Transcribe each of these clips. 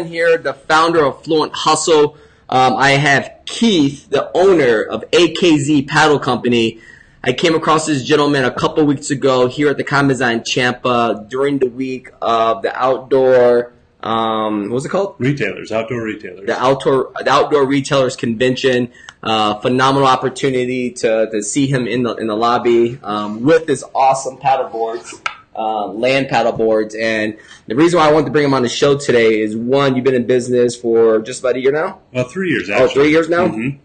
Here, the founder of Fluent Hustle. I have Keith, the owner of AKZ Paddle Company. I came across this gentleman a couple weeks ago here at the Combine Champa during the week of the outdoor, what was it called? Outdoor retailers. The outdoor retailers convention. Phenomenal opportunity to see him in the lobby with his awesome paddle boards. Land paddle boards. And the reason why I wanted to bring him on the show today is, one, you've been in business for just about a year now? Well, 3 years, actually. Oh, 3 years now? Mm-hmm.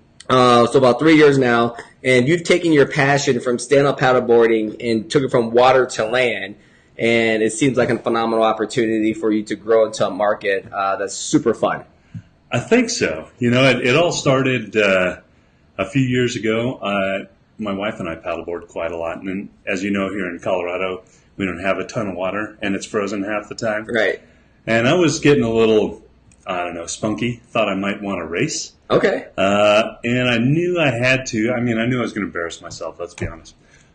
So about 3 years now. And you've taken your passion from stand-up paddleboarding and took it from water to land. And it seems like a phenomenal opportunity for you to grow into a market that's super fun. I think so. You know, it all started a few years ago. My wife and I paddleboard quite a lot. And as you know, here in Colorado, we don't have a ton of water, and it's frozen half the time. Right. And I was getting a little, spunky. Thought I might want to race. Okay. And I knew I had to. I knew I was going to embarrass myself, let's be honest.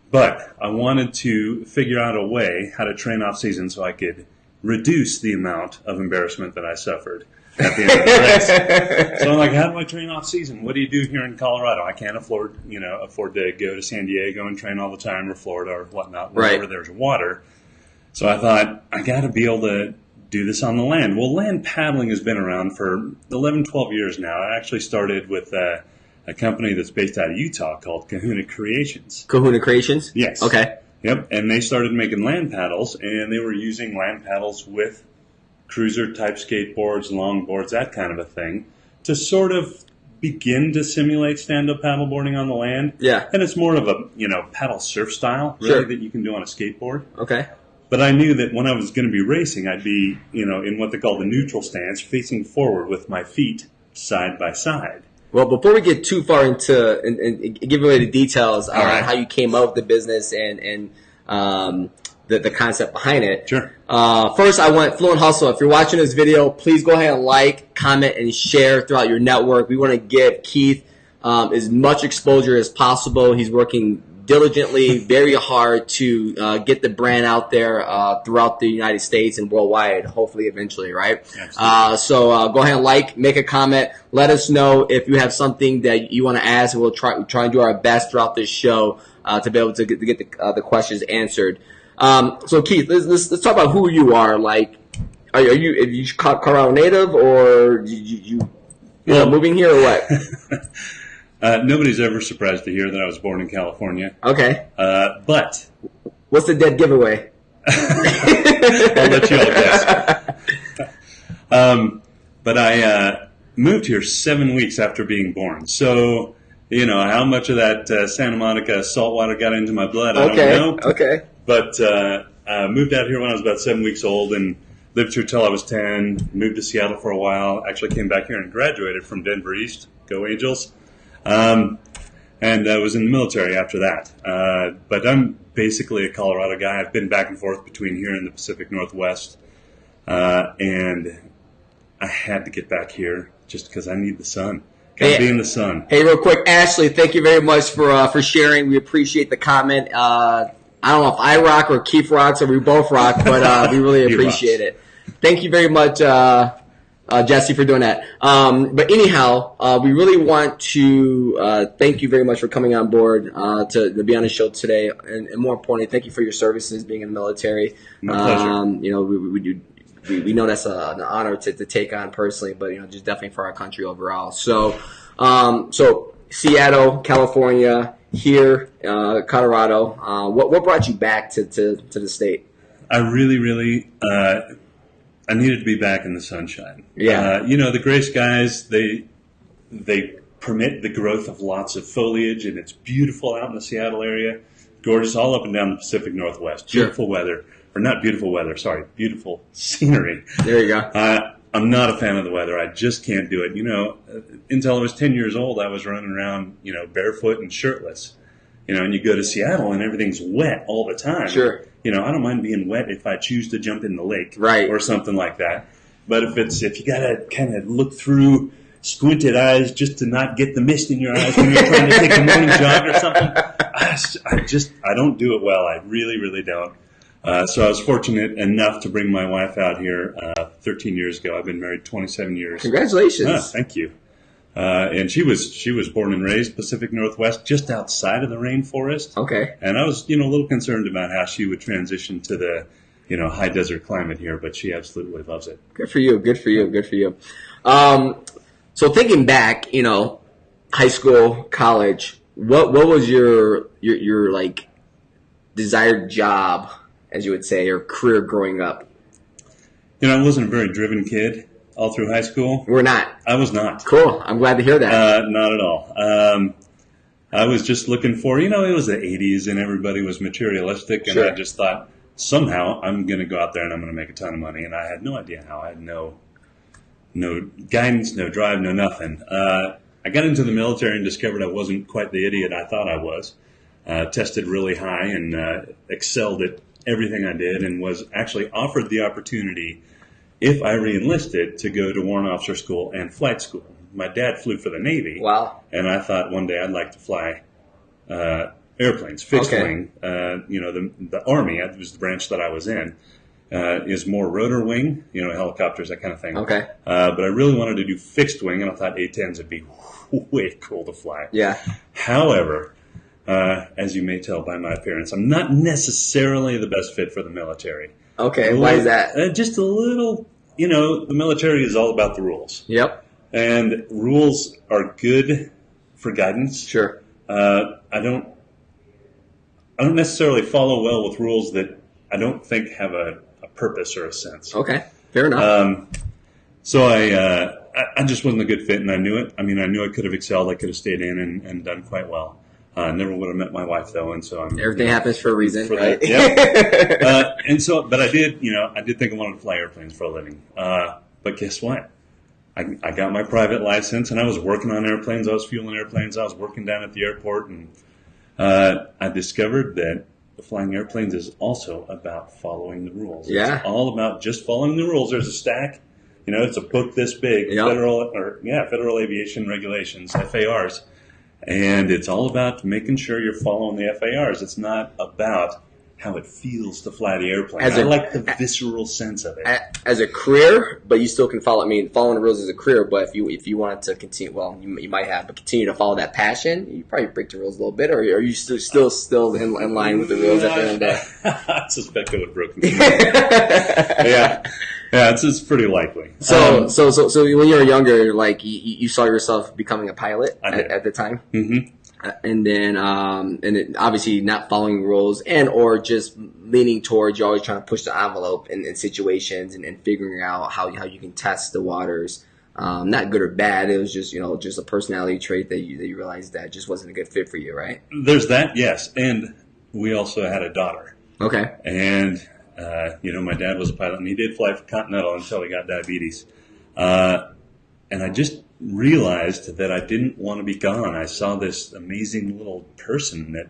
But I wanted to figure out a way how to train off season so I could reduce the amount of embarrassment that I suffered at the end of the race. So I'm like, how do I train off season? What do you do here in Colorado? I can't afford to go to San Diego and train all the time, or Florida or whatnot, wherever there's water. So I thought, I got to be able to do this on the land. Well, land paddling has been around for 11, 12 years now. I actually started with a company that's based out of Utah called Kahuna Creations. Kahuna Creations? Yes. Okay. Yep. And they started making land paddles, and they were using land paddles with cruiser-type skateboards, longboards, that kind of a thing, to sort of begin to simulate stand-up paddleboarding on the land. Yeah. And it's more of a, paddle surf style, really, that you can do on a skateboard. Okay. But I knew that when I was going to be racing, I'd be, in what they call the neutral stance, facing forward with my feet side by side. Well, before we get too far into and give away the details on how you came up with the business and the concept behind it. Sure. First, I want Fluent Hustle. If you're watching this video, please go ahead and like, comment, and share throughout your network. We want to give Keith as much exposure as possible. He's working diligently, very hard to get the brand out there throughout the United States and worldwide, hopefully eventually, right? So go ahead and like, make a comment. Let us know if you have something that you want to ask, and we'll try and do our best throughout this show to be able to get the questions answered. So Keith, let's talk about who you are. Like, are you Colorado native, or you moving here, or what? Nobody's ever surprised to hear that I was born in California. Okay. But what's the dead giveaway? I'll let you all guess. But I moved here 7 weeks after being born. So, how much of that Santa Monica salt water got into my blood, I don't know. Okay. But I moved out here when I was about 7 weeks old and lived here till I was 10. Moved to Seattle for a while. Actually came back here and graduated from Denver East. Go Angels. And I was in the military after that. But I'm basically a Colorado guy. I've been back and forth between here and the Pacific Northwest. And I had to get back here just because I need the sun. Gotta be in the sun. Hey, real quick, Ashley, thank you very much for sharing. We appreciate the comment. I don't know if I rock or Keith rocks or we both rock, but we really appreciate it. Thank you very much, Jesse, for doing that. But anyhow, we really want to thank you very much for coming on board to be on the show today, and more importantly, thank you for your services, being in the military. My pleasure. We know that's an honor to take on personally, but just definitely for our country overall. So, Seattle, California, here, Colorado. What brought you back to the state? I really I needed to be back in the sunshine. Yeah. The gray skies, they permit the growth of lots of foliage, and it's beautiful out in the Seattle area. Gorgeous all up and down the Pacific Northwest. Beautiful weather. Or not beautiful weather, sorry. Beautiful scenery. There you go. I'm not a fan of the weather. I just can't do it. Until I was 10 years old, I was running around, barefoot and shirtless. And you go to Seattle and everything's wet all the time. Sure. I don't mind being wet if I choose to jump in the lake, right, or something like that. But if you gotta kind of look through squinted eyes just to not get the mist in your eyes when you're trying to take a morning jog or something, I don't do it well. I really don't. So I was fortunate enough to bring my wife out here 13 years ago. I've been married 27 years. Congratulations. Thank you. And she was born and raised Pacific Northwest, just outside of the rainforest. Okay. And I was, a little concerned about how she would transition to the, high desert climate here, but she absolutely loves it. Good for you. Good for you. Good for you. So thinking back, high school, college, what was your like desired job, as you would say, or career growing up? I wasn't a very driven kid all through high school. We're not. I was not. Cool. I'm glad to hear that. Not at all. I was just looking for, it was the 80s and everybody was materialistic, and Sure. I just thought somehow I'm going to go out there and I'm going to make a ton of money, and I had no idea how. I had no guidance, no drive, no nothing. I got into the military and discovered I wasn't quite the idiot I thought I was. Tested really high and excelled at everything I did, and was actually offered the opportunity, if I re-enlisted, to go to Warrant Officer School and flight school. My dad flew for the Navy. Wow. And I thought one day I'd like to fly airplanes, fixed Okay. wing. The Army, that was the branch that I was in, is more rotor wing, helicopters, that kind of thing. Okay. But I really wanted to do fixed wing, and I thought A-10s would be way cool to fly. Yeah. However, as you may tell by my appearance, I'm not necessarily the best fit for the military. Okay. Why is that? Just a little, the military is all about the rules. Yep. And rules are good for guidance. Sure. I don't necessarily follow well with rules that I don't think have a purpose or a sense. Okay. Fair enough. So I just wasn't a good fit, and I knew it. I mean, I knew I could have excelled. I could have stayed in and done quite well. Never would have met my wife, though, and so Everything happens for a reason, right? Yep. But I did think I wanted to fly airplanes for a living. But guess what? I got my private license, and I was working on airplanes. I was fueling airplanes. I was working down at the airport, and I discovered that flying airplanes is also about following the rules. Yeah. It's all about just following the rules. There's a stack. It's a book this big, Yep. Federal Aviation Regulations, FARs. And it's all about making sure you're following the FARs. It's not about how it feels to fly the airplane. I like the visceral sense of it. As a career, but you still can follow. I mean, following the rules is a career, but if you wanted to continue, well, you might have, but continue to follow that passion, you probably break the rules a little bit, or are you still in line with the rules at the end of the day? I suspect I would have broken them. Yeah, it's pretty likely. So when you were younger, like you saw yourself becoming a pilot at the time. Mm-hmm. And then obviously not following rules or just leaning towards, you're always trying to push the envelope in situations and figuring out how you can test the waters. Not good or bad. It was just, just a personality trait that you realized that just wasn't a good fit for you, right? There's that, yes. And we also had a daughter. Okay. And, my dad was a pilot, and he did fly for Continental until he got diabetes. And I just realized that I didn't want to be gone. I saw this amazing little person that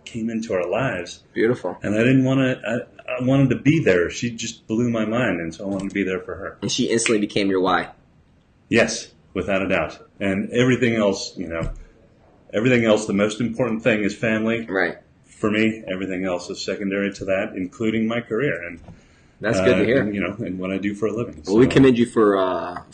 came into our lives. Beautiful. And I didn't want to, I wanted to be there. She just blew my mind, and so I wanted to be there for her. And she instantly became your why. Yes, without a doubt. And everything else, the most important thing is family. Right. For me, everything else is secondary to that, including my career. And that's good to hear. And what I do for a living. Well, we commend you for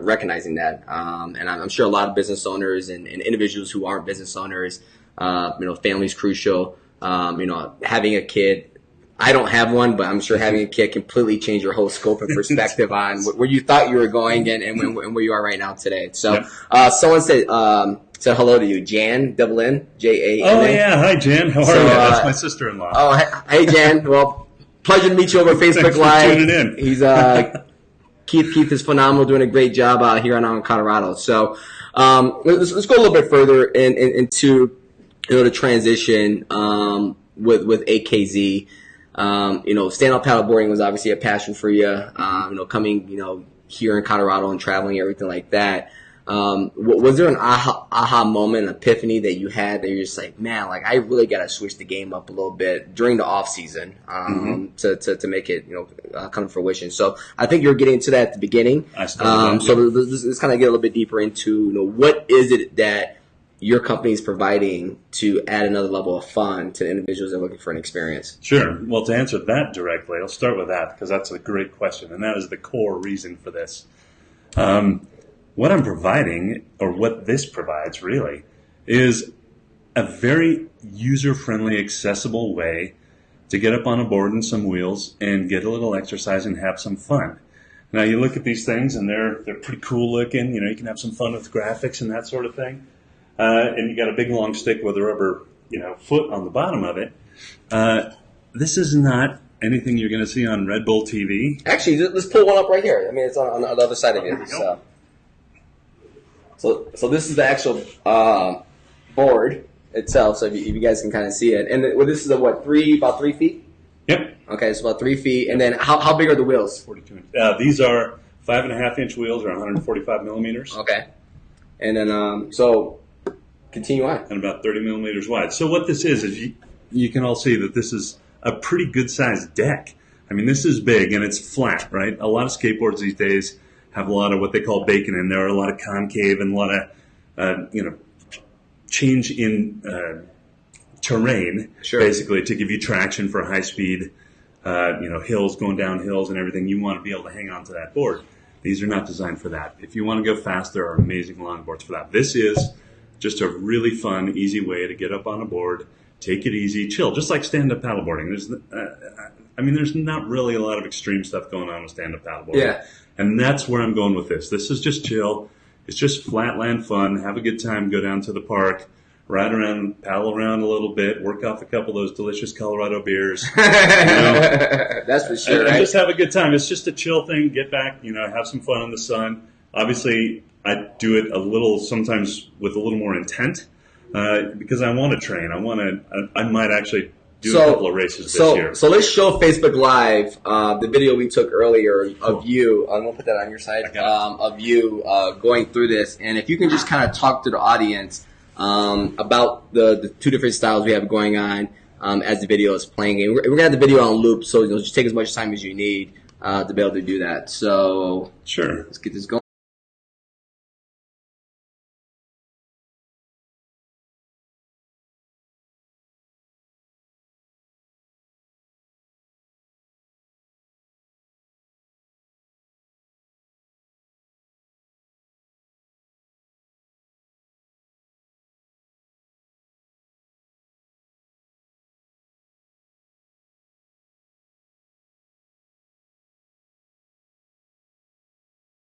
recognizing that. And I'm sure a lot of business owners and individuals who aren't business owners, family's crucial. Having a kid. I don't have one, but I'm sure having a kid completely changed your whole scope and perspective on where you thought you were going and where you are right now today. So, someone said hello to you, Jan Dublin, Jan. Oh yeah, hi Jan, how are you? That's my sister-in-law. Oh, hey Jan. Well, pleasure to meet you over Facebook Live. Tuning in. He's Keith is phenomenal, doing a great job out here in Colorado. So, let's go a little bit further into the transition with AKZ. Stand-up paddleboarding was obviously a passion for you. Coming, here in Colorado and traveling, everything like that. Was there an aha moment, an epiphany that you had that you're just like, man, like I really got to switch the game up a little bit during the off season to make it come to fruition? So I think you're getting to that at the beginning. I started so let's kind of get a little bit deeper into what is it that your company is providing to add another level of fun to individuals that are looking for an experience? Sure. Well, to answer that directly, I'll start with that because that's a great question, and that is the core reason for this. What I'm providing, or what this provides really, is a very user-friendly, accessible way to get up on a board and some wheels and get a little exercise and have some fun. Now, you look at these things, and they're pretty cool looking. You can have some fun with graphics and that sort of thing. And you got a big long stick with a rubber, foot on the bottom of it. This is not anything you're going to see on Red Bull TV. Actually, let's pull one up right here. I mean, it's on the other side of you. So this is the actual board itself. So if you guys can kind of see it, and this is about 3 feet. Yep. Okay, it's about 3 feet. And then how big are the wheels? 42 inches. These are 5.5-inch wheels, or 145 millimeters. Okay. And then so continue on. And about 30 millimeters wide. So what this is you can all see that this is a pretty good sized deck. I mean, this is big and it's flat, right? A lot of skateboards these days have a lot of what they call bacon in there, a lot of concave and a lot of, change in terrain, sure, basically, to give you traction for high speed, hills, going down hills and everything. You want to be able to hang on to that board. These are not designed for that. If you want to go fast, there are amazing longboards for that. This is just a really fun, easy way to get up on a board, take it easy, chill, just like stand-up paddleboarding. There's not really a lot of extreme stuff going on with stand-up paddleboarding. Yeah. And that's where I'm going with this. This is just chill. It's just flatland fun. Have a good time. Go down to the park, ride around, paddle around a little bit, work off a couple of those delicious Colorado beers. That's for sure. And just have a good time. It's just a chill thing. Get back, have some fun in the sun. Obviously, I do it sometimes with a little more intent because I want to train. I might actually do a couple of races this year. So let's show Facebook Live the video we took earlier of you. I'm going to put that on your side. Of you going through this. And if you can just kind of talk to the audience about the two different styles we have going on as the video is playing. And we're going to have the video on loop, so just take as much time as you need to be able to do that. So sure, let's get this going.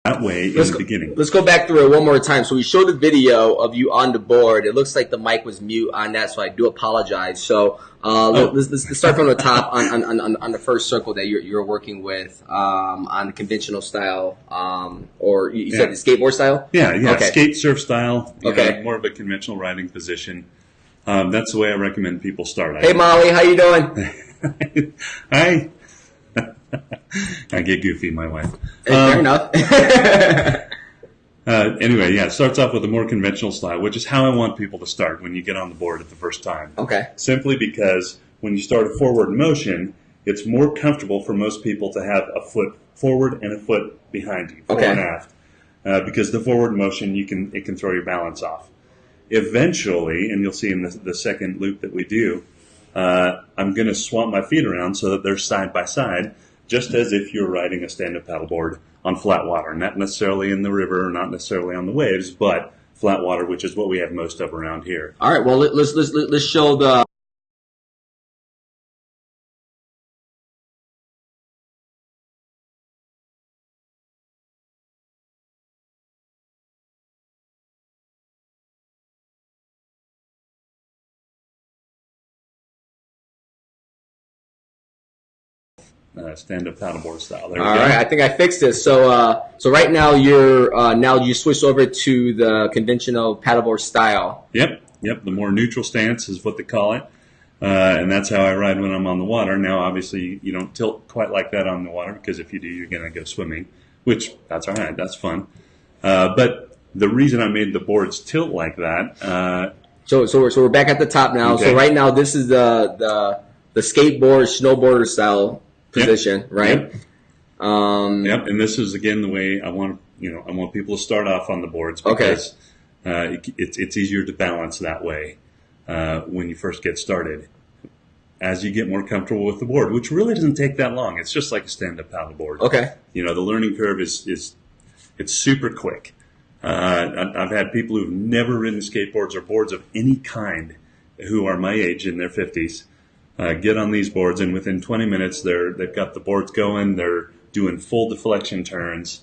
That way in the beginning. Let's go back through it one more time. So we showed the video of you on the board. It looks like the mic was mute on that, so I do apologize. So let's start from the top on the first circle that you're working with on the conventional style, or you said the skateboard style? Yeah, okay. Skate surf style. Okay. More of a conventional riding position. That's the way I recommend people start. Hey, Molly, how you doing? Hi. I get goofy, my wife. Fair enough. Anyway, it starts off with a more conventional style, which is how I want people to start when you get on the board at the first time. Okay. Simply because when you start a forward motion, it's more comfortable for most people to have a foot forward and a foot behind you, fore and aft. Because the forward motion, it can throw your balance off. Eventually, and you'll see in the second loop that we do, I'm going to swap my feet around so that they're side by side, just as if you're riding a stand-up paddleboard on flat water. Not necessarily in the river, not necessarily on the waves, but flat water, which is what we have most of around here. All right, well, let's show the... Stand-up paddleboard style. All right, I think I fixed this. So right now you switched over to the conventional paddleboard style. Yep. The more neutral stance is what they call it, and that's how I ride when I'm on the water. Now, obviously, you don't tilt quite like that on the water because if you do, you're going to go swimming, which that's all right. That's fun. But the reason I made the boards tilt like that. So we're back at the top now. Okay. So right now this is the skateboard snowboarder style position, right? And this is again the way I want people to start off on the boards because It's easier to balance that way when you first get started. As you get more comfortable with the board, which really doesn't take that long. It's just like a stand-up paddleboard. Okay. The learning curve is it's super quick. I've had people who've never ridden skateboards or boards of any kind who are my age in their 50s get on these boards, and within 20 minutes they've got the boards going. They're doing full deflection turns.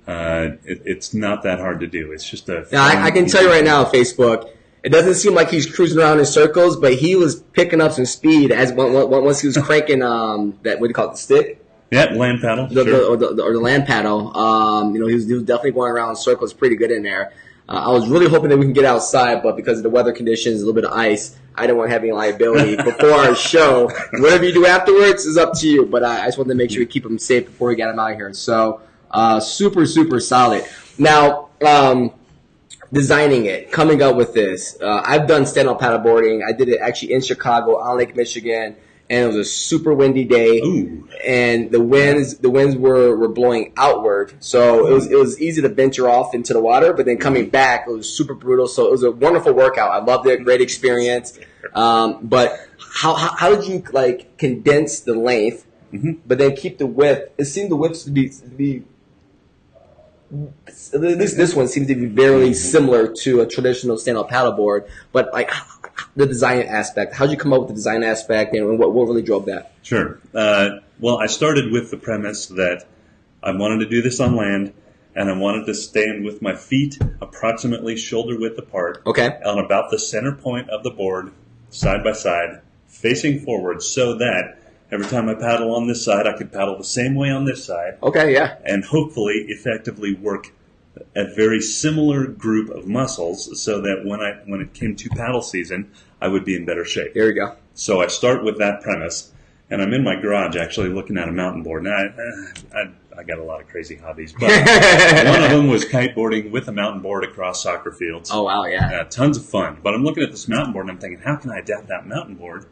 It's not that hard to do. It's just a. Now, I can tell you right now, Facebook, it doesn't seem like he's cruising around in circles, but he was picking up some speed as once he was cranking that, what do you call it, the stick? Yeah, land paddle. Or the land paddle. He was definitely going around in circles pretty good in there. I was really hoping that we can get outside, but because of the weather conditions, a little bit of ice, I didn't want to have any liability before our show. Whatever you do afterwards is up to you, but I just wanted to make sure we keep him safe before we got him out of here. So, super, super solid. Now, designing it, coming up with this. I've done stand-up paddleboarding. I did it actually in Chicago on Lake Michigan, and it was a super windy day. Ooh. And the winds were blowing outward, so it was easy to venture off into the water. But then coming back, it was super brutal. So it was a wonderful workout. I loved it, great experience. But how did you condense the length, but then keep the width? It seemed the width to be at least this one seems to be very similar to a traditional stand-up paddleboard, but the design aspect. How did you come up with the design aspect, and what really drove that? Sure. Well, I started with the premise that I wanted to do this on land, and I wanted to stand with my feet approximately shoulder width apart, on about the center point of the board, side by side, facing forward, so that every time I paddle on this side, I could paddle the same way on this side. Okay, yeah. And hopefully effectively work a very similar group of muscles so that when it came to paddle season, I would be in better shape. There you go. So I start with that premise, and I'm in my garage actually looking at a mountain board. Now, I got a lot of crazy hobbies, but one of them was kiteboarding with a mountain board across soccer fields. Oh, wow, yeah. Tons of fun. But I'm looking at this mountain board, and I'm thinking, how can I adapt that mountain board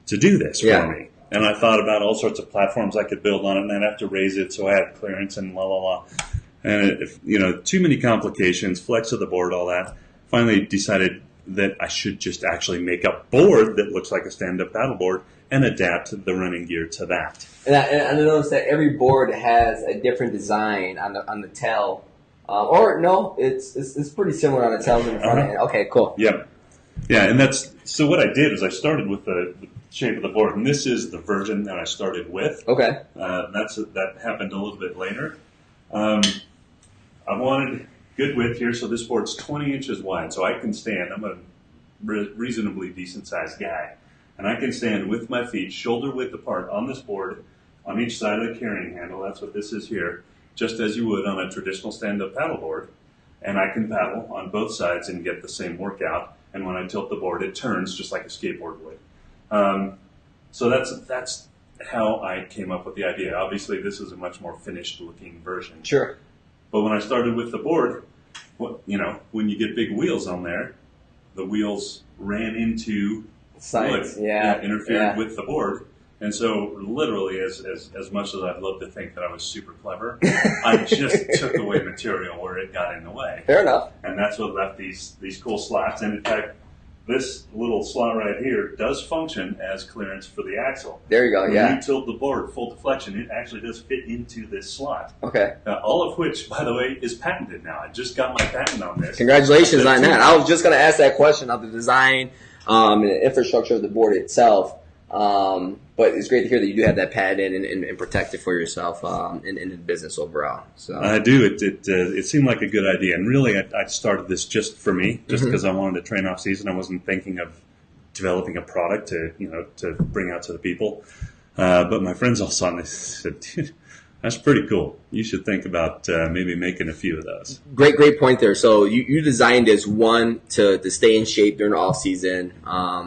to do this for me? And I thought about all sorts of platforms I could build on it, and I'd have to raise it so I had clearance and la la la. And too many complications, flex of the board, all that. Finally decided that I should just actually make a board that looks like a stand-up paddleboard and adapt the running gear to that. And I noticed that every board has a different design on the tail. Or no, it's pretty similar on the tails and the front end. Okay, cool. Yep. Yeah, and so what I did is I started with the shape of the board, and this is the version that I started with. Okay. That happened a little bit later. I wanted good width here, so this board's 20 inches wide, so I can stand. I'm a reasonably decent-sized guy, and I can stand with my feet shoulder width apart on this board on each side of the carrying handle. That's what this is here, just as you would on a traditional stand-up paddleboard, and I can paddle on both sides and get the same workout, and when I tilt the board, it turns just like a skateboard would. So that's how I came up with the idea. Obviously, this is a much more finished-looking version. Sure. But when I started with the board, when you get big wheels on there, the wheels ran into sides, wood, interfered with the board. And so literally, as much as I'd love to think that I was super clever, I just took away material where it got in the way. Fair enough. And that's what left these cool slots. And in fact, this little slot right here does function as clearance for the axle. There you go, When you tilt the board full deflection, it actually does fit into this slot. Okay. All of which, by the way, is patented now. I just got my patent on this. Congratulations on that. I was just going to ask that question of the design and the infrastructure of the board itself. But it's great to hear that you do have that patent and protect it for yourself and in the business overall. So I do. It seemed like a good idea, and really, I started this just for me, just because I wanted to train off season. I wasn't thinking of developing a product to bring out to the people. But my friends all saw it and they said, "Dude, that's pretty cool. You should think about maybe making a few of those." Great point there. So you designed this one to stay in shape during the off season.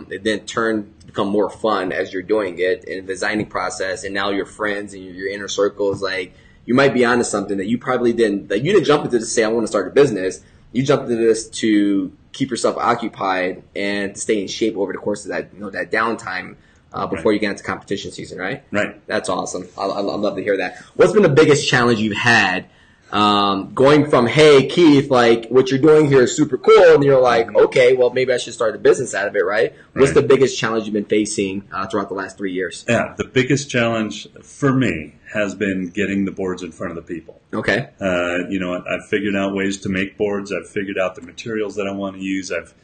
It then become more fun as you're doing it in the designing process, and now your friends and your inner circles, you might be onto something that you probably didn't. You didn't jump into this to say I want to start a business. You jumped into this to keep yourself occupied and to stay in shape over the course of that that downtime before you get into competition season, right? Right. That's awesome. I'd love to hear that. What's been the biggest challenge you've had Going from, hey, Keith, like, what you're doing here is super cool, and you're like, okay, well, maybe I should start a business out of it, right? What's the biggest challenge you've been facing throughout the last 3 years? Yeah, the biggest challenge for me has been getting the boards in front of the people. Okay. I've figured out ways to make boards. I've figured out the materials that I want to use. I've,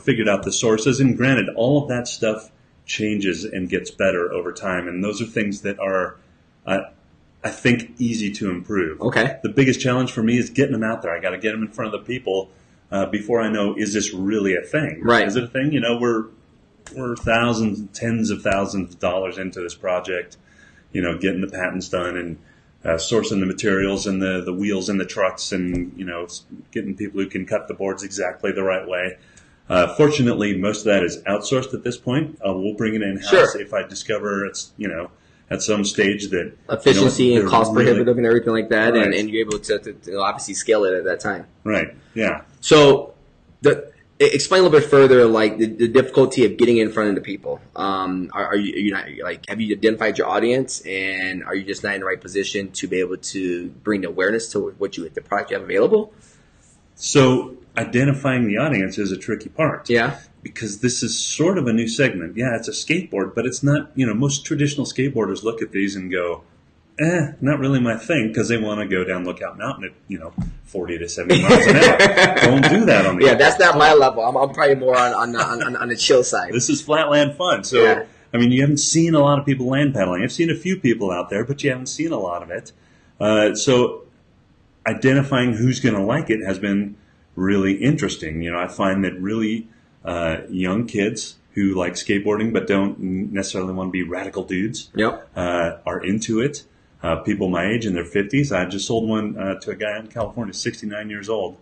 figured out the sources. And granted, all of that stuff changes and gets better over time. And those are things that are, I think, easy to improve. Okay. The biggest challenge for me is getting them out there. I got to get them in front of the people before I know, is this really a thing? Right. Is it a thing? We're thousands, tens of thousands of dollars into this project, getting the patents done and sourcing the materials and the wheels and the trucks and, getting people who can cut the boards exactly the right way. Fortunately, most of that is outsourced at this point. We'll bring it in-house if I discover it's, at some stage that efficiency and cost prohibitive and everything like that, right. and you're able to obviously scale it at that time. Right. Yeah. So, explain a little bit further, like the difficulty of getting in front of the people. Are you not, like, have you identified your audience, and are you just not in the right position to be able to bring the awareness to the product you have available? So, identifying the audience is a tricky part. Yeah. Because this is sort of a new segment. Yeah, it's a skateboard, but it's not, most traditional skateboarders look at these and go, not really my thing, because they want to go down Lookout Mountain at, 40 to 70 miles an hour. Don't do that on the Yeah, that's not my level. I'm probably more on the chill side. This is flatland fun. So, yeah. I mean, you haven't seen a lot of people land paddling. I've seen a few people out there, but you haven't seen a lot of it. So identifying who's going to like it has been really interesting. I find that really young kids who like skateboarding but don't necessarily want to be radical dudes are into it. People my age in their 50s. I just sold one to a guy in California, 69 years old,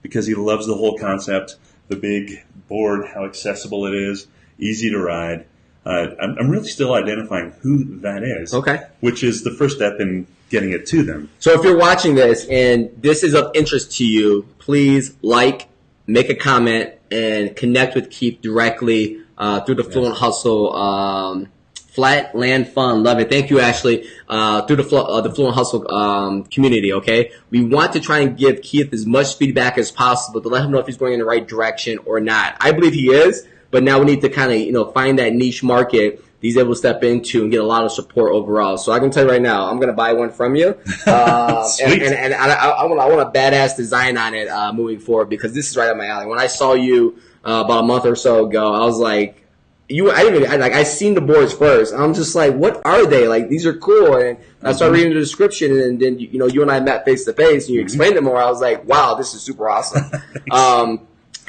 because he loves the whole concept, the big board, how accessible it is, easy to ride. I'm really still identifying who that is, which is the first step in getting it to them. So if you're watching this and this is of interest to you, please make a comment, and connect with Keith directly through the Fluent Hustle Flatland Fun. Love it. Thank you, Ashley. Through the Fluent Hustle community, okay? We want to try and give Keith as much feedback as possible to let him know if he's going in the right direction or not. I believe he is, but now we need to kind of, find that niche market he's able to step into and get a lot of support overall. So I can tell you right now, I'm going to buy one from you. And I want a badass design on it moving forward, because this is right up my alley. When I saw you about a month or so ago, I was like, I seen the boards first. I'm just like, what are they? Like, these are cool. And I started reading the description, and then, you and I met face to face, and you explained it more. I was like, wow, this is super awesome.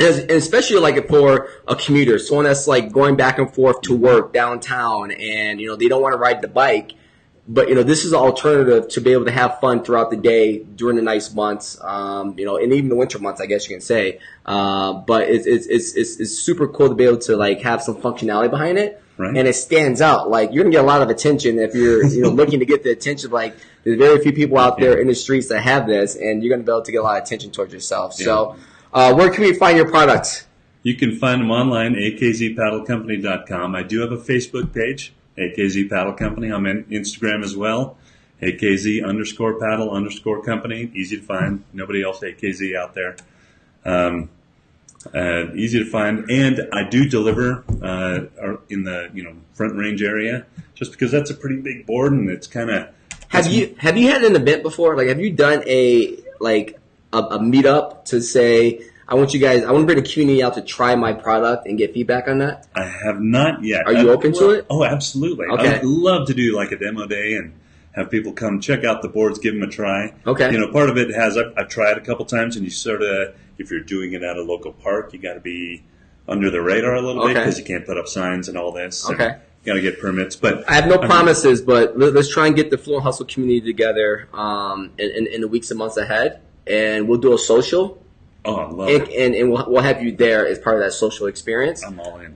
And especially like for a commuter, someone that's like going back and forth to work downtown, and they don't want to ride the bike, but this is an alternative to be able to have fun throughout the day during the nice months, and even the winter months, I guess you can say. But it's super cool to be able to like have some functionality behind it, right. And it stands out. Like, you're gonna get a lot of attention if you're looking to get the attention. Like, there's very few people out there in the streets that have this, and you're gonna be able to get a lot of attention towards yourself. Yeah. So. Where can we find your products? You can find them online, akzpaddlecompany.com. I do have a Facebook page, AKZ Paddle Company. I'm on Instagram as well, AKZ_paddle_company. Easy to find. Nobody else AKZ out there. Easy to find. And I do deliver in the Front Range area, just because that's a pretty big board, and it's kind of... Have you had an event before? Like, have you done a meetup to say, I want to bring the community out to try my product and get feedback on that? I have not yet. Are you open to it? Oh, absolutely. Okay. I'd love to do like a demo day and have people come check out the boards, give them a try. Okay. Part of it has, I've tried a couple times, and you sort of, if you're doing it at a local park, you got to be under the radar a little bit, because you can't put up signs and all this. Okay. You got to get permits, but I have no promises, but let's try and get the Fluent Hustle community together in the weeks and months ahead. And we'll do a social. Oh, I love it. And we'll have you there as part of that social experience. I'm all in.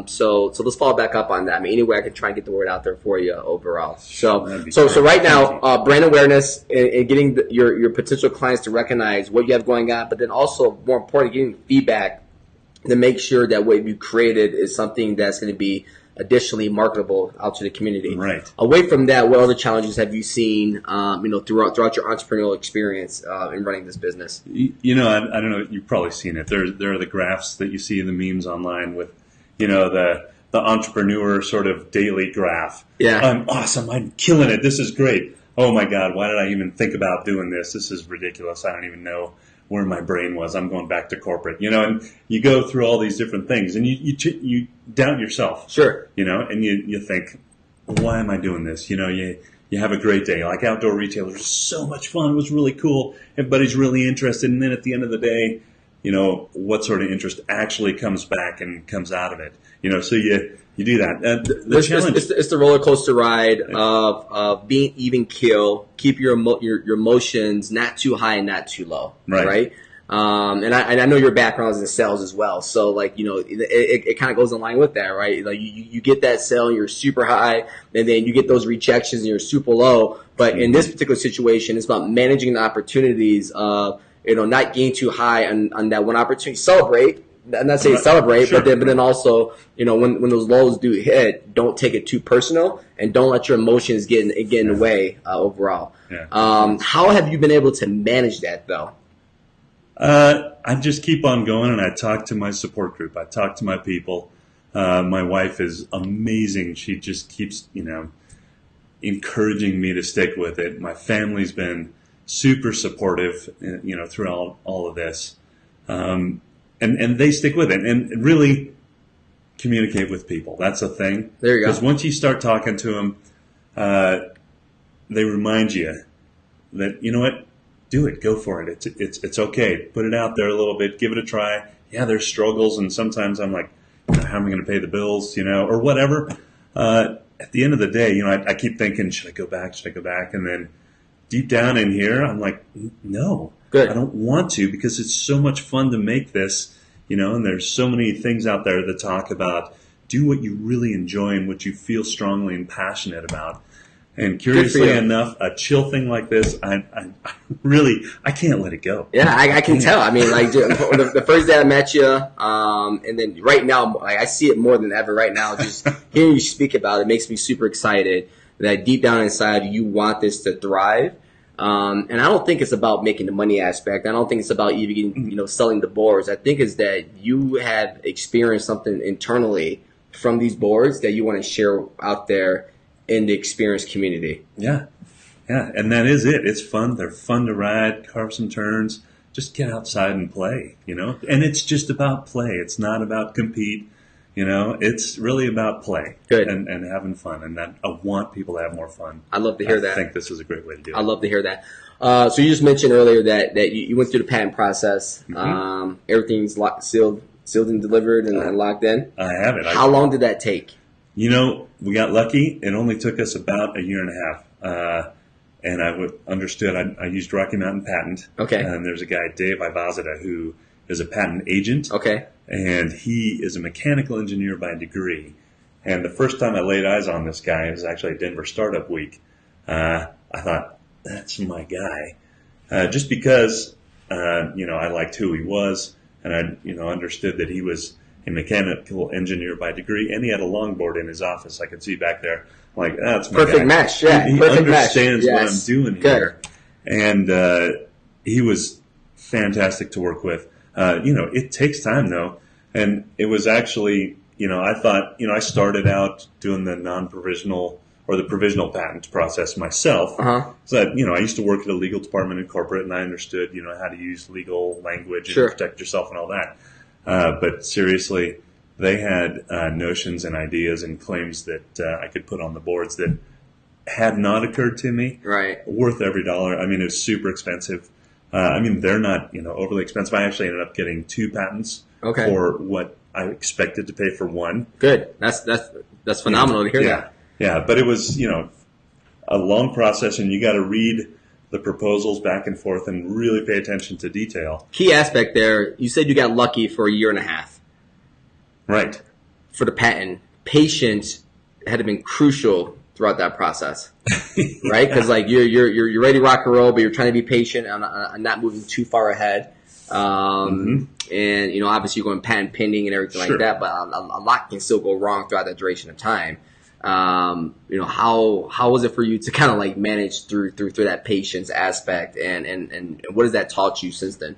So let's follow back up on that. I mean, anyway, I can try and get the word out there for you overall. So right now, brand awareness and getting your potential clients to recognize what you have going on, but then also, more important, getting feedback to make sure that what you created is something that's going to be additionally marketable out to the community. Right. Away from that, what other challenges have you seen, throughout your entrepreneurial experience in running this business? I don't know. You've probably seen it. There are the graphs that you see in the memes online with, the entrepreneur sort of daily graph. Yeah. I'm awesome. I'm killing it. This is great. Oh my God. Why did I even think about doing this? This is ridiculous. I don't even know where my brain was. I'm going back to corporate, and you go through all these different things and you doubt yourself. Sure. And you think, why am I doing this? You have a great day. Like outdoor retailers, was so much fun. It was really cool. Everybody's really interested. And then at the end of the day, what sort of interest actually comes back and comes out of it. So you do that. The challenge, it's the roller coaster ride of being even keel, keep your emotions not too high and not too low. Right. And I know your background is in sales as well. So it kind of goes in line with that, right? Like you get that sale and you're super high, and then you get those rejections and you're super low. But in this particular situation, it's about managing the opportunities of, not getting too high on that one opportunity. Celebrate. I'm not saying celebrate, sure. but then also, when those lows do hit, don't take it too personal and don't let your emotions get in the way overall. Yeah. How have you been able to manage that though? I just keep on going, and I talk to my support group. I talk to my people. My wife is amazing. She just keeps, encouraging me to stick with it. My family's been super supportive, through all of this. And they stick with it and really communicate with people. That's a thing. There you go. Because once you start talking to them, they remind you that, what, do it, go for it. It's okay. Put it out there a little bit, give it a try. Yeah, there's struggles, and sometimes I'm like, how am I going to pay the bills, or whatever. At the end of the day, I keep thinking, should I go back? Should I go back? And then deep down in here, I'm like, no. Good. I don't want to, because it's so much fun to make this, and there's so many things out there that talk about do what you really enjoy and what you feel strongly and passionate about. And curiously enough, a chill thing like this, I can't let it go. Yeah, I can tell. I mean, the first day I met you, and then right now, I see it more than ever right now. Just hearing you speak about it makes me super excited that deep down inside you want this to thrive. And I don't think it's about making the money aspect. I don't think it's about even selling the boards. I think it's that you have experienced something internally from these boards that you want to share out there in the experienced community. Yeah. And that is it. It's fun. They're fun to ride, carve some turns, just get outside and play, and it's just about play. It's not about compete. It's really about play. Good. And having fun. And that I want people to have more fun. I love to hear that. I think this is a great way to do it. I love to hear that. So you just mentioned earlier that you went through the patent process. Mm-hmm. Everything's sealed and delivered and locked in. I have it. How long did that take? We got lucky. It only took us about a year and a half. And I understood. I used Rocky Mountain Patent. Okay. And there's a guy, Dave Ivazada, who is a patent agent. Okay. And he is a mechanical engineer by degree. And the first time I laid eyes on this guy, it was actually at Denver Startup Week. I thought, that's my guy. Just because, I liked who he was, and I, understood that he was a mechanical engineer by degree, and he had a longboard in his office. I could see back there. I'm like, that's my perfect guy. Match. Yeah, he perfect understands match. what Yes. I'm doing here. And he was fantastic to work with. It takes time, though. And it was actually, I thought, I started out doing the non-provisional or the provisional patent process myself. Uh-huh. So that, I used to work at a legal department in corporate, and I understood, how to use legal language Sure. and protect yourself and all that. But seriously, they had notions and ideas and claims that I could put on the boards that had not occurred to me. Right. Worth every dollar. I mean, it was super expensive. They're not, overly expensive. I actually ended up getting 2 patents for what I expected to pay for 1. Good. That's phenomenal to hear that. Yeah, but it was, a long process, and you got to read the proposals back and forth and really pay attention to detail. Key aspect there, you said you got lucky for a year and a half. Right. For the patent. Patience had been crucial throughout that process, right? Because like you're ready to rock and roll, but you're trying to be patient on not moving too far ahead. And obviously you're going patent pending and everything like that, but a lot can still go wrong throughout that duration of time. How was it for you to kind of like manage through that patience aspect, and what has that taught you since then?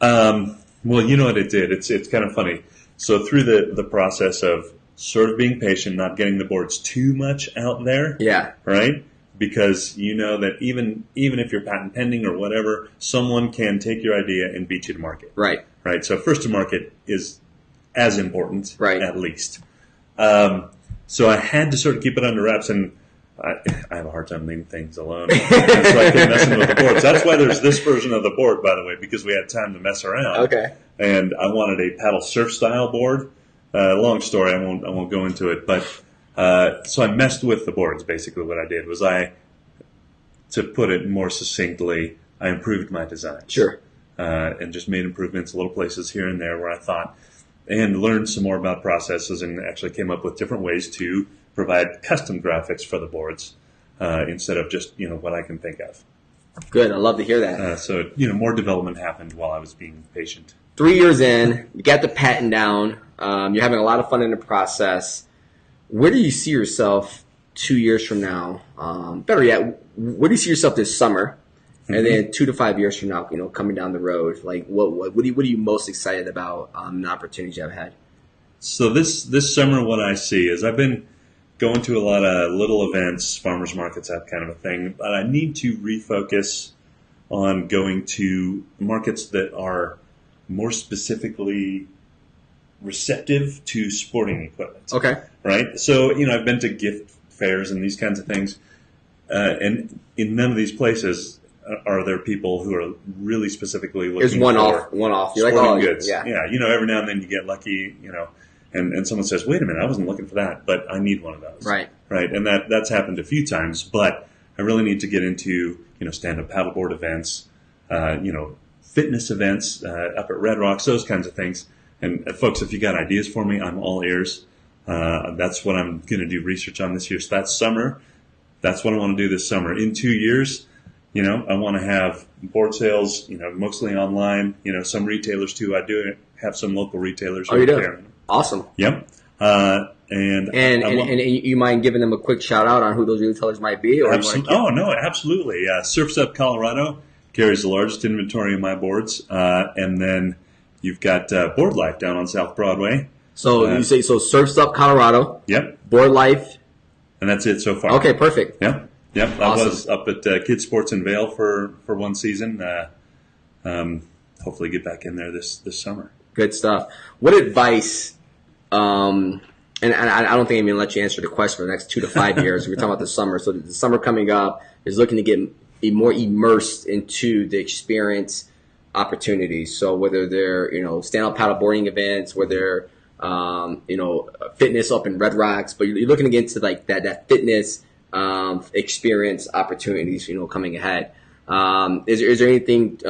Well, you know what it did. It's kind of funny. So through the process of sort of being patient, not getting the boards too much out there. Yeah. Right? Because you know that even if you're patent pending or whatever, someone can take your idea and beat you to market. Right. Right. So first to market is as important, right, at least. So I had to sort of keep it under wraps, and I have a hard time leaving things alone. And so I kept messing with the boards. That's why there's this version of the board, by the way, because we had time to mess around. Okay. And I wanted a paddle surf style board. Long story, I won't go into it, but so I messed with the boards. Basically, what I did was to put it more succinctly, I improved my design. Sure. And just made improvements, little places here and there where I thought, and learned some more about processes, and actually came up with different ways to provide custom graphics for the boards instead of just what I can think of. Good, I love to hear that. So more development happened while I was being patient. 3 years in, you got the patent down. You're having a lot of fun in the process. Where do you see yourself 2 years from now? Better yet, where do you see yourself this summer? And then 2 to 5 years from now, coming down the road, like what are you most excited about the opportunities you've had? So this summer, what I see is I've been going to a lot of little events, farmers markets, that kind of a thing. But I need to refocus on going to markets that are more specifically receptive to sporting equipment. Okay. Right? So, I've been to gift fairs and these kinds of things. And in none of these places are there people who are really specifically looking There's one off. You're sporting like, goods. Yeah. Every now and then you get lucky, and someone says, wait a minute, I wasn't looking for that, but I need one of those. Right. Right. And that's happened a few times, but I really need to get into, stand-up paddleboard events, fitness events up at Red Rocks, those kinds of things. And folks, if you got ideas for me, I'm all ears. That's what I'm going to do research on this year. So that's summer. That's what I want to do this summer. In 2 years, I want to have board sales, mostly online, some retailers too. I do have some local retailers. Oh, you do? Awesome. Yep. And you mind giving them a quick shout out on who those retailers might be? Or absolutely. Surf's Up Colorado carries the largest inventory of my boards. And then you've got Board Life down on South Broadway. So you say Surf's Up Colorado. Yep. Board Life. And that's it so far. Okay, perfect. Yep. Awesome. I was up at Kids Sports in Vail for one season. Hopefully get back in there this summer. Good stuff. What advice, and I don't think I'm going to let you answer the question for the next 2 to 5 years. We're talking about the summer. So the summer coming up is looking to get more immersed into the experience opportunities. So whether they're, stand-up paddleboarding events, whether fitness up in Red Rocks, but you're looking to get into like that fitness experience opportunities, coming ahead. Is there anything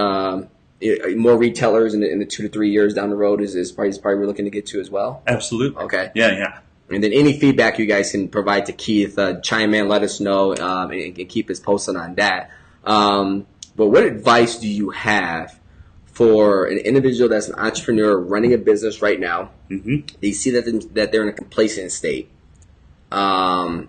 more retailers in the 2 to 3 years down the road is probably we're looking to get to as well? Absolutely. Okay. Yeah. And then any feedback you guys can provide to Keith, chime in, let us know, and keep us posted on that. But what advice do you have for an individual that's an entrepreneur running a business right now? Mm-hmm. They see that they're in a complacent state. And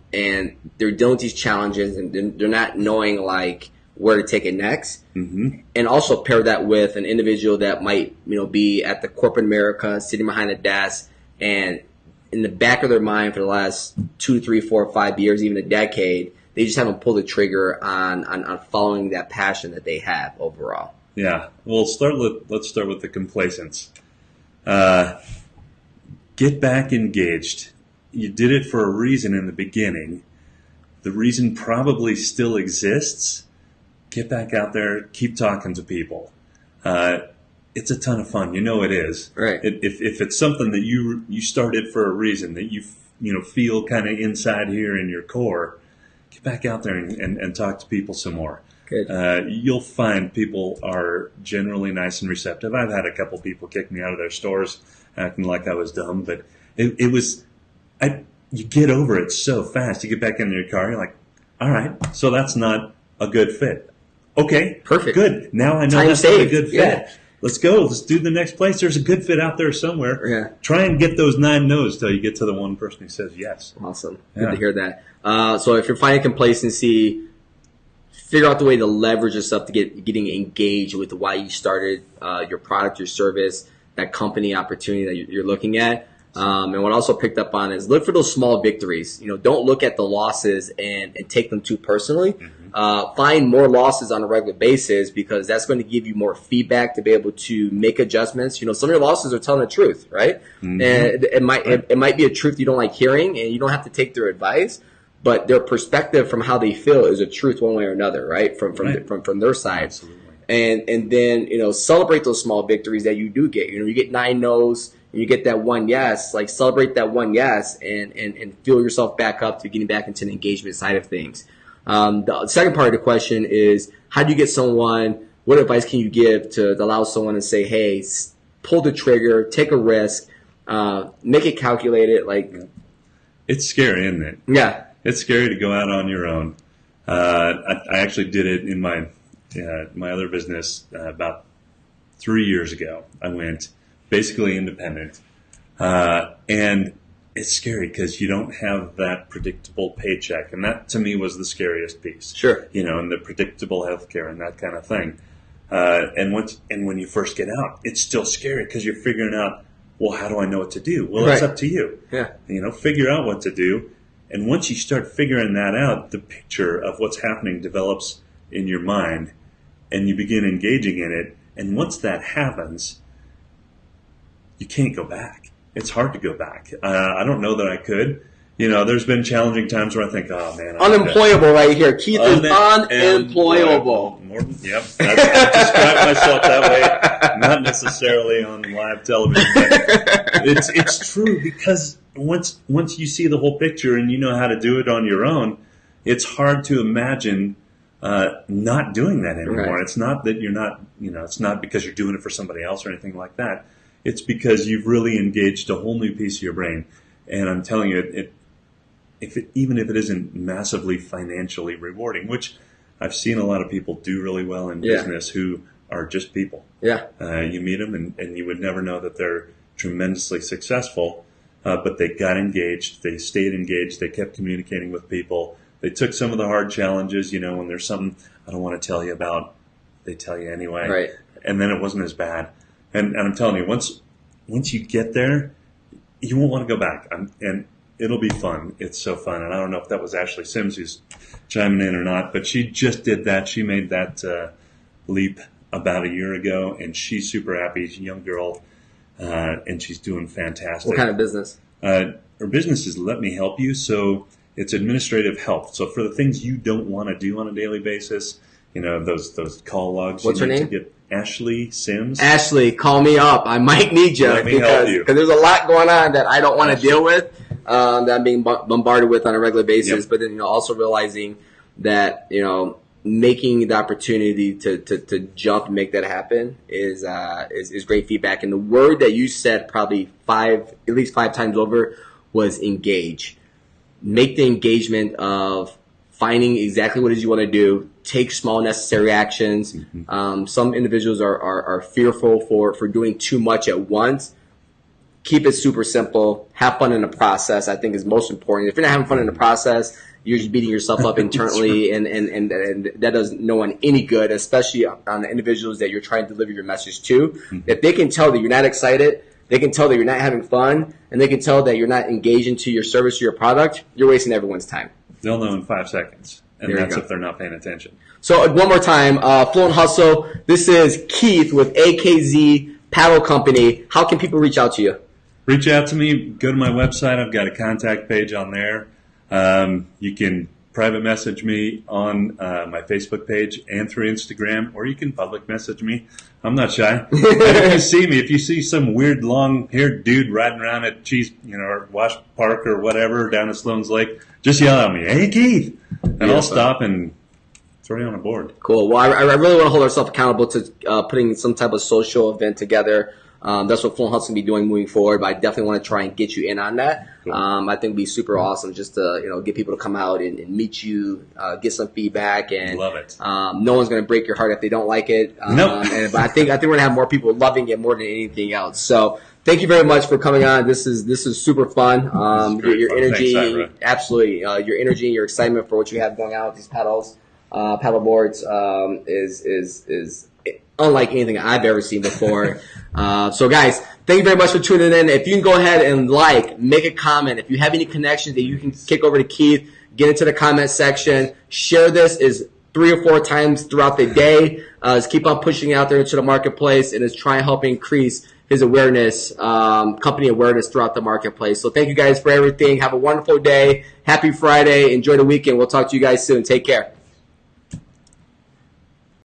they're dealing with these challenges, and they're not knowing like where to take it next. Mm-hmm. And also pair that with an individual that might be at the corporate America, sitting behind a desk, and in the back of their mind for the last 2, 3, 4, 5 years, even a decade, they just haven't pulled the trigger on following that passion that they have overall. Yeah. Well, let's start with the complacence. Get back engaged. You did it for a reason in the beginning. The reason probably still exists. Get back out there. Keep talking to people. It's a ton of fun. It is. Right. If it's something that you started for a reason, that you feel kind of inside here in your core, get back out there and talk to people some more. Good. You'll find people are generally nice and receptive. I've had a couple people kick me out of their stores acting like I was dumb, but it was. you get over it so fast. You get back into your car, you're like, all right, so that's not a good fit. Okay, perfect, good. Now I know Time that's saved. not a good fit. Yeah. Let's go. Let's do the next place. There's a good fit out there somewhere. Yeah. Try and get those 9 no's till you get to the one person who says yes. Awesome. Good to hear that. So if you're finding complacency, figure out the way to leverage yourself to getting engaged with why you started your product, your service, that company opportunity that you're looking at. And what I also picked up on is look for those small victories. Don't look at the losses and take them too personally. Find more losses on a regular basis because that's going to give you more feedback to be able to make adjustments. Some of your losses are telling the truth, right? And it might be a truth you don't like hearing, and you don't have to take their advice, but their perspective from how they feel is a truth one way or another, right? From their side. Absolutely. And then celebrate those small victories that you do get. You get 9 no's. And you get that one yes, like celebrate that one yes and fuel yourself back up to getting back into the engagement side of things. The second part of the question is, how do you get someone, what advice can you give to allow someone to say, hey, pull the trigger, take a risk, make it calculated? Like, it's scary, isn't it? Yeah. It's scary to go out on your own. I actually did it in my other business about 3 years ago. I went basically independent. And it's scary because you don't have that predictable paycheck. And that, to me, was the scariest piece. Sure. And the predictable healthcare and that kind of thing. And when you first get out, it's still scary because you're figuring out, well, how do I know what to do? Well, It's up to you. Yeah. Figure out what to do. And once you start figuring that out, the picture of what's happening develops in your mind and you begin engaging in it. And once that happens, you can't go back. It's hard to go back. I don't know that I could. There's been challenging times where I think, oh, man. Unemployable right here. Keith is unemployable. Yep. I describe myself that way, not necessarily on live television, but it's true because once you see the whole picture and you know how to do it on your own, it's hard to imagine not doing that anymore. Right. It's not that you're not, it's not because you're doing it for somebody else or anything like that. It's because you've really engaged a whole new piece of your brain. And I'm telling you, even if it isn't massively financially rewarding, which I've seen a lot of people do really well in business who are just people. Yeah. You meet them and you would never know that they're tremendously successful, but they got engaged, they stayed engaged, they kept communicating with people. They took some of the hard challenges, when there's something I don't want to tell you about, they tell you anyway. Right. And then it wasn't as bad. And I'm telling you, once you get there, you won't want to go back. And it'll be fun. It's so fun. And I don't know if that was Ashley Sims who's chiming in or not, but she just did that. She made that leap about a year ago, and she's super happy. She's a young girl, and she's doing fantastic. What kind of business? Her business is Let Me Help You. So it's administrative help. So for the things you don't want to do on a daily basis, those call logs. What's her name? Ashley Sims. Ashley, call me up. I might need you. Let me help you. Because there's a lot going on that I don't want to deal with, that I'm being bombarded with on a regular basis. Yep. But then, also realizing that, making the opportunity to jump and make that happen is great feedback. And the word that you said probably at least five times over was engage. Make the engagement of finding exactly what it is you want to do. Take small necessary actions. Mm-hmm. Some individuals are fearful for doing too much at once. Keep it super simple. Have fun in the process, I think, is most important. If you're not having fun in the process, you're just beating yourself up internally, and that does no one any good, especially on the individuals that you're trying to deliver your message to. Mm-hmm. If they can tell that you're not excited, they can tell that you're not having fun, and they can tell that you're not engaged into your service or your product, you're wasting everyone's time. They'll know in 5 seconds, and that's if they're not paying attention. So one more time, Fluent Hustle. This is Keith with AKZ Paddle Company. How can people reach out to you? Reach out to me. Go to my website. I've got a contact page on there. You can private message me on my Facebook page and through Instagram, or you can public message me. I'm not shy. And if you see some weird long-haired dude riding around at or Wash Park or whatever down at Sloan's Lake, just yell at me, "Hey, Keith!" And I'll stop and throw you on a board. Cool. Well, I really want to hold ourselves accountable to putting some type of social event together. That's what Fluent Hustle will be doing moving forward, but I definitely want to try and get you in on that. Cool. I think it'd be super awesome just to, get people to come out and meet you, get some feedback, and love it. No one's going to break your heart if they don't like it. Nope. But I think we're going to have more people loving it more than anything else. So thank you very much for coming on. This is super fun. Your energy, Thanks, absolutely. Your energy, your excitement for what you have going on with these paddle boards, is unlike anything I've ever seen before. So guys, thank you very much for tuning in. If you can go ahead and make a comment. If you have any connections that you can kick over to Keith, get into the comment section. Share this is 3 or 4 times throughout the day. Just keep on pushing out there into the marketplace, and is try and help increase his awareness, company awareness throughout the marketplace. So thank you guys for everything. Have a wonderful day. Happy Friday. Enjoy the weekend. We'll talk to you guys soon. Take care.